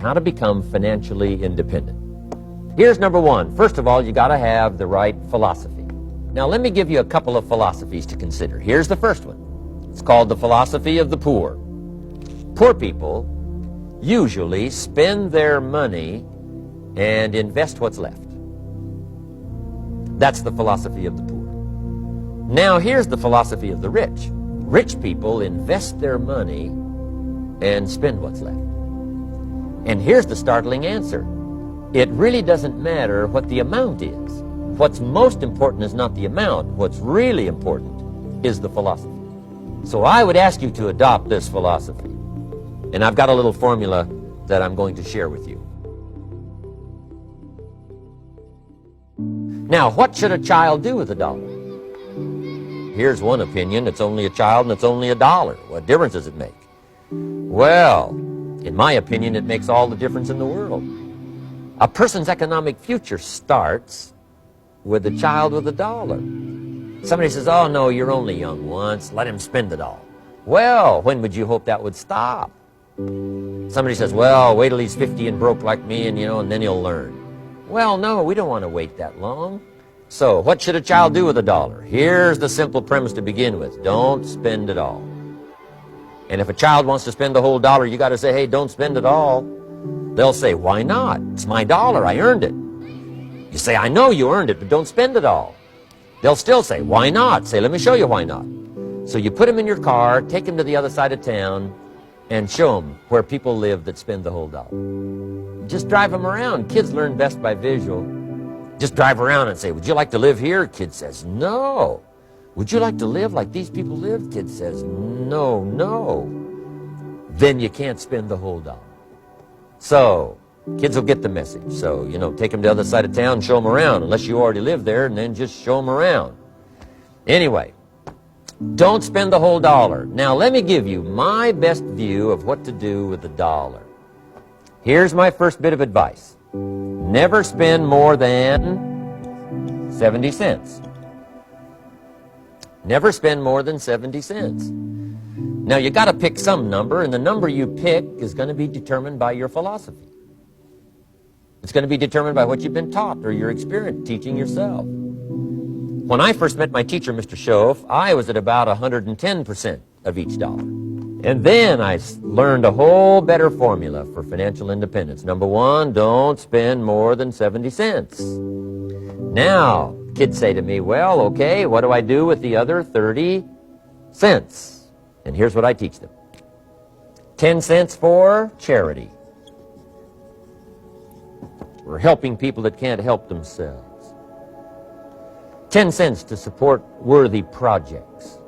How to become financially independent. Here's number one. First of all, you got to have the right philosophy. Now, let me give you a couple of philosophies to consider. Here's the first one. It's called the philosophy of the poor. Poor people usually spend their money and invest what's left. That's the philosophy of the poor. Now, here's the philosophy of the rich. Rich people invest their money and spend what's left. And here's the startling answer. It really doesn't matter what the amount is. What's most important is not the amount. What's really important is the philosophy. So I would ask you to adopt this philosophy. And I've got a little formula that I'm going to share with you. Now, what should a child do with $1? Here's one opinion. It's only a child and it's only $1. What difference does it make? Well, in my opinion, it makes all the difference in the world. A person's economic future starts with a child with $1. Somebody says, oh, no, you're only young once. Let him spend it all. Well, when would you hope that would stop? Somebody says, well, wait till he's 50 and broke like me and then he'll learn. Well, no, we don't want to wait that long. So what should a child do with $1? Here's the simple premise to begin with. Don't spend it all. And if a child wants to spend the whole $1, you got to say, hey, don't spend it all. They'll say, why not? It's my $1. I earned it. You say, I know you earned it, but don't spend it all. They'll still say, why not? Say, let me show you why not. So you put them in your car, take them to the other side of town, and show them where people live that spend the whole $1. Just drive them around. Kids learn best by visual. Just drive around and say, would you like to live here? Kid says, no. Would you like to live like these people live? Kid says, no, no. Then you can't spend the whole $1. So, kids will get the message. So, take them to the other side of town and show them around, unless you already live there, and then just show them around. Anyway, don't spend the whole $1. Now, let me give you my best view of what to do with the $1. Here's my first bit of advice. Never spend more than 70 cents. Never spend more than 70 cents. Now, you got to pick some number, and the number you pick is going to be determined by your philosophy. It's going to be determined by what you've been taught or your experience teaching yourself. When I first met my teacher, Mr. Schoaf, I was at about 110% of each $1. And then I learned a whole better formula for financial independence. Number one, don't spend more than 70 cents. Now, kids say to me, well, okay, what do I do with the other 30 cents? And here's what I teach them. 10 cents for charity. We're helping people that can't help themselves. 10 cents to support worthy projects.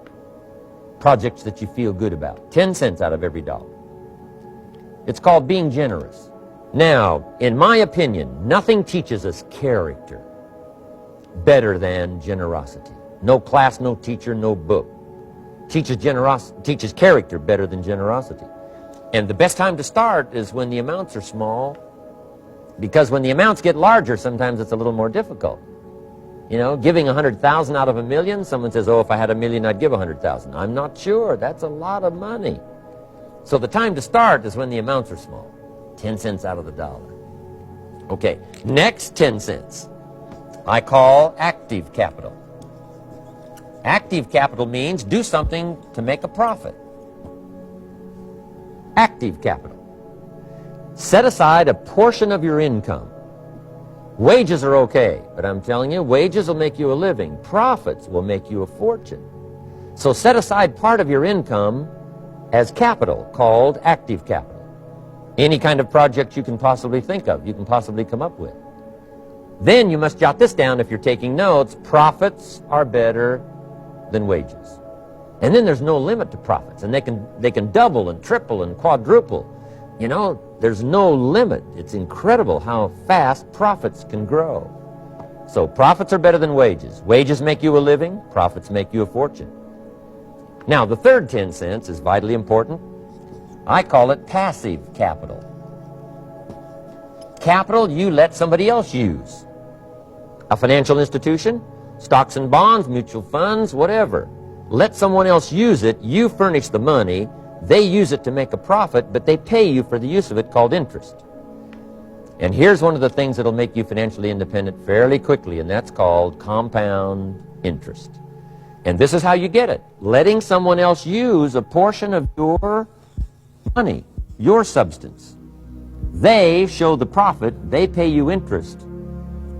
Projects that you feel good about. 10 cents out of every $1. It's called being generous. Now, in my opinion, nothing teaches us character better than generosity. No class, no teacher, no book teaches character better than generosity. And the best time to start is when the amounts are small, because when the amounts get larger, sometimes it's a little more difficult. Giving 100,000 out of $1 million, someone says, oh, if I had $1 million, I'd give 100,000. I'm not sure. That's a lot of money. So the time to start is when the amounts are small. 10 cents out of the $1. Okay, next 10 cents I call active capital. Active capital means do something to make a profit. Active capital. Set aside a portion of your income. Wages are okay, but I'm telling you, wages will make you a living. Profits will make you a fortune. So set aside part of your income as capital, called active capital. Any kind of project you can possibly think of, you can possibly come up with. Then you must jot this down if you're taking notes. Profits are better than wages. And then there's no limit to profits, and they can double and triple and quadruple. There's no limit. It's incredible how fast profits can grow. So profits are better than wages. Wages make you a living. Profits make you a fortune. Now, the third 10 cents is vitally important. I call it passive capital. Capital you let somebody else use. A financial institution, stocks and bonds, mutual funds, whatever. Let someone else use it. You furnish the money. They use it to make a profit, but they pay you for the use of it, called interest. And here's one of the things that'll make you financially independent fairly quickly, and that's called compound interest. And this is how you get it. Letting someone else use a portion of your money, your substance. They show the profit, they pay you interest.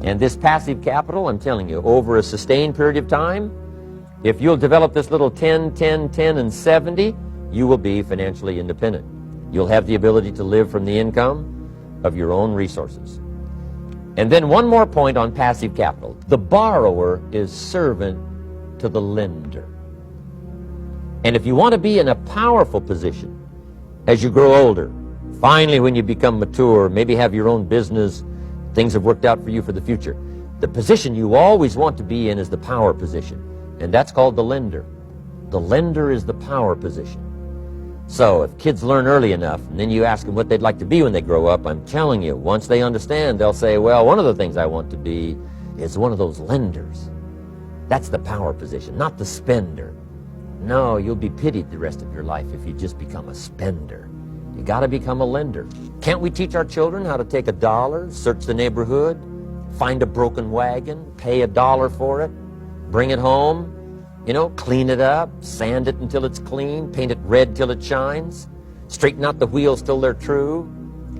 And this passive capital, I'm telling you, over a sustained period of time, if you'll develop this little 10, 10, 10, and 70, you will be financially independent. You'll have the ability to live from the income of your own resources. And then one more point on passive capital. The borrower is servant to the lender. And if you want to be in a powerful position as you grow older, finally when you become mature, maybe have your own business, things have worked out for you for the future, the position you always want to be in is the power position. And that's called the lender. The lender is the power position. So if kids learn early enough, and then you ask them what they'd like to be when they grow up, I'm telling you, once they understand, they'll say, well, one of the things I want to be is one of those lenders. That's the power position, not the spender. No, you'll be pitied the rest of your life if you just become a spender. You got to become a lender. Can't we teach our children how to take $1, search the neighborhood, find a broken wagon, pay $1 for it, bring it home, clean it up, sand it until it's clean, paint it red till it shines, straighten out the wheels till they're true,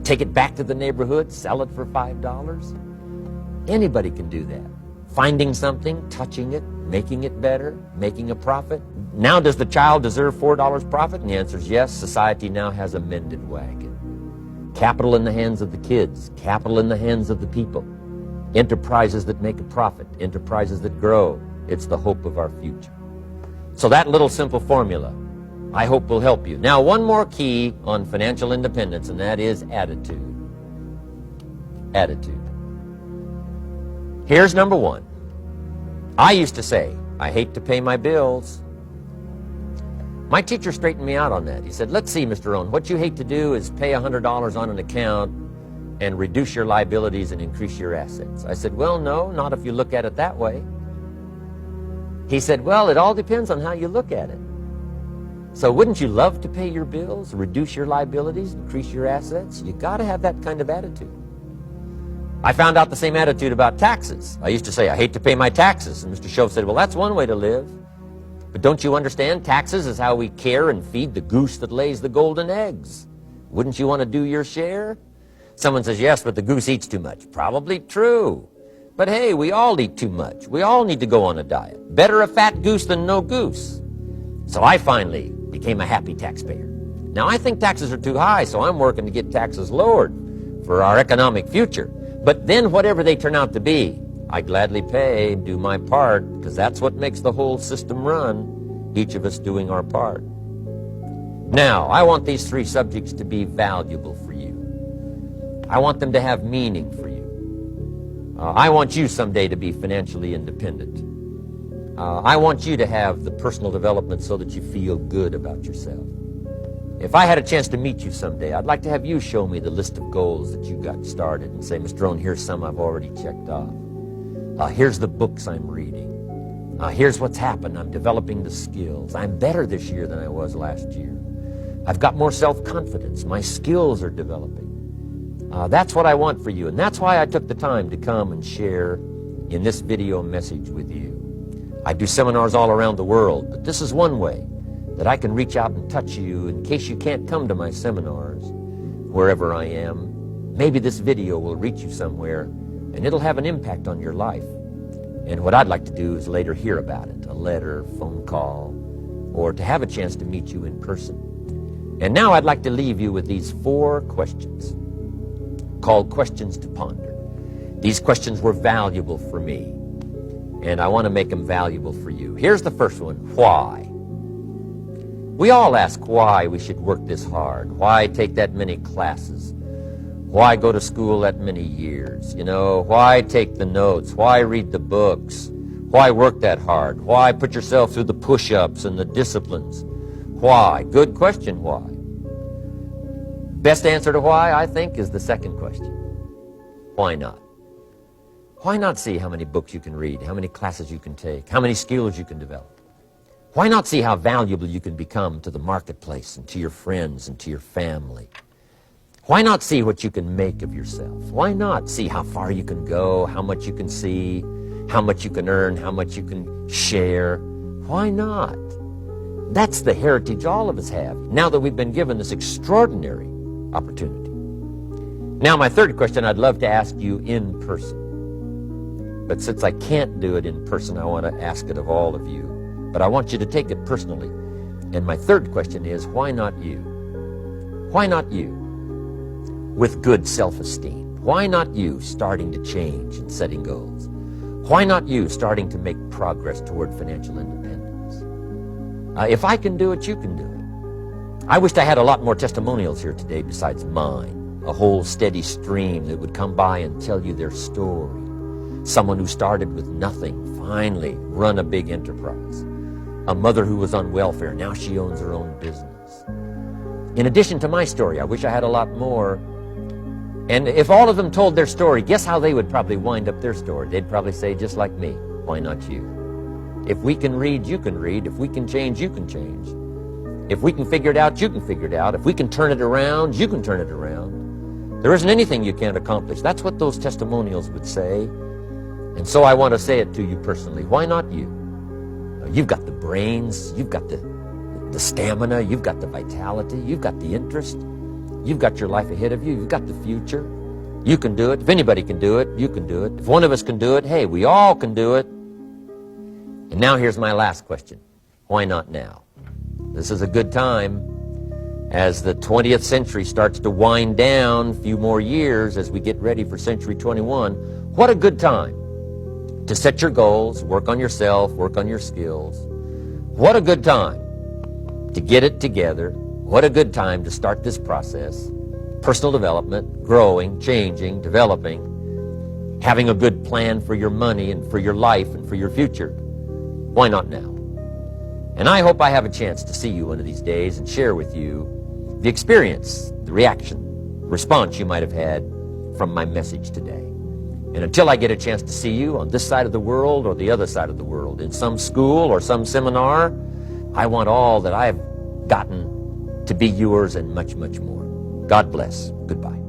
take it back to the neighborhood, sell it for $5? Anybody can do that. Finding something, touching it, making it better, making a profit. Now, does the child deserve $4 profit? And the answer is yes. Society now has a mended wagon. Capital in the hands of the kids, capital in the hands of the people. Enterprises that make a profit, enterprises that grow. It's the hope of our future. So that little simple formula, I hope, will help you. Now, one more key on financial independence, and that is attitude. Attitude. Here's number one. I used to say, I hate to pay my bills. My teacher straightened me out on that. He said, let's see, Mr. Rohn, what you hate to do is pay $100 on an account and reduce your liabilities and increase your assets. I said, well, no, not if you look at it that way. He said, well, it all depends on how you look at it. So wouldn't you love to pay your bills, reduce your liabilities, increase your assets? You got to have that kind of attitude. I found out the same attitude about taxes. I used to say, I hate to pay my taxes. And Mr. Shove said, well, that's one way to live. But don't you understand? Taxes is how we care and feed the goose that lays the golden eggs. Wouldn't you want to do your share? Someone says, yes, but the goose eats too much. Probably true. But hey, we all eat too much. We all need to go on a diet. Better a fat goose than no goose. So I finally became a happy taxpayer. Now I think taxes are too high, so I'm working to get taxes lowered for our economic future. But then whatever they turn out to be, I gladly pay, do my part, because that's what makes the whole system run, each of us doing our part. Now, I want these three subjects to be valuable for you. I want them to have meaning for you. I want you someday to be financially independent. I want you to have the personal development so that you feel good about yourself. If I had a chance to meet you someday, I'd like to have you show me the list of goals that you got started and say, Mr. Rohn, here's some I've already checked off. Here's the books I'm reading. Here's what's happened. I'm developing the skills. I'm better this year than I was last year. I've got more self-confidence. My skills are developing. That's what I want for you, and that's why I took the time to come and share in this video message with you. I do seminars all around the world, but this is one way that I can reach out and touch you in case you can't come to my seminars, wherever I am. Maybe this video will reach you somewhere, and it'll have an impact on your life. And what I'd like to do is later hear about it, a letter, phone call, or to have a chance to meet you in person. And now I'd like to leave you with these 4 questions called Questions to Ponder. These questions were valuable for me, and I want to make them valuable for you. Here's the first one. Why? We all ask why we should work this hard. Why take that many classes? Why go to school that many years? Why take the notes? Why read the books? Why work that hard? Why put yourself through the push-ups and the disciplines? Why? Good question, why? Best answer to why, I think, is the second question. Why not? Why not see how many books you can read, how many classes you can take, how many skills you can develop? Why not see how valuable you can become to the marketplace and to your friends and to your family? Why not see what you can make of yourself? Why not see how far you can go, how much you can see, how much you can earn, how much you can share? Why not? That's the heritage all of us have, now that we've been given this extraordinary opportunity. Now, my third question I'd love to ask you in person. But since I can't do it in person, I want to ask it of all of you. But I want you to take it personally. And my third question is, why not you? Why not you? With good self-esteem. Why not you starting to change and setting goals? Why not you starting to make progress toward financial independence? If I can do it, you can do it. I wished I had a lot more testimonials here today besides mine. A whole steady stream that would come by and tell you their story. Someone who started with nothing, finally run a big enterprise. A mother who was on welfare, now she owns her own business. In addition to my story, I wish I had a lot more. And if all of them told their story, guess how they would probably wind up their story? They'd probably say, just like me, why not you? If we can read, you can read. If we can change, you can change. If we can figure it out, you can figure it out. If we can turn it around, you can turn it around. There isn't anything you can't accomplish. That's what those testimonials would say. And so I want to say it to you personally. Why not you? You've got the brains. You've got the stamina. You've got the vitality. You've got the interest. You've got your life ahead of you. You've got the future. You can do it. If anybody can do it, you can do it. If one of us can do it, hey, we all can do it. And now here's my last question. Why not now? This is a good time as the 20th century starts to wind down, a few more years as we get ready for century 21. What a good time to set your goals, work on yourself, work on your skills. What a good time to get it together. What a good time to start this process. Personal development, growing, changing, developing, having a good plan for your money and for your life and for your future. Why not now? And I hope I have a chance to see you one of these days and share with you the experience, the reaction, response you might have had from my message today. And until I get a chance to see you on this side of the world or the other side of the world, in some school or some seminar, I want all that I've gotten to be yours and much, much more. God bless. Goodbye.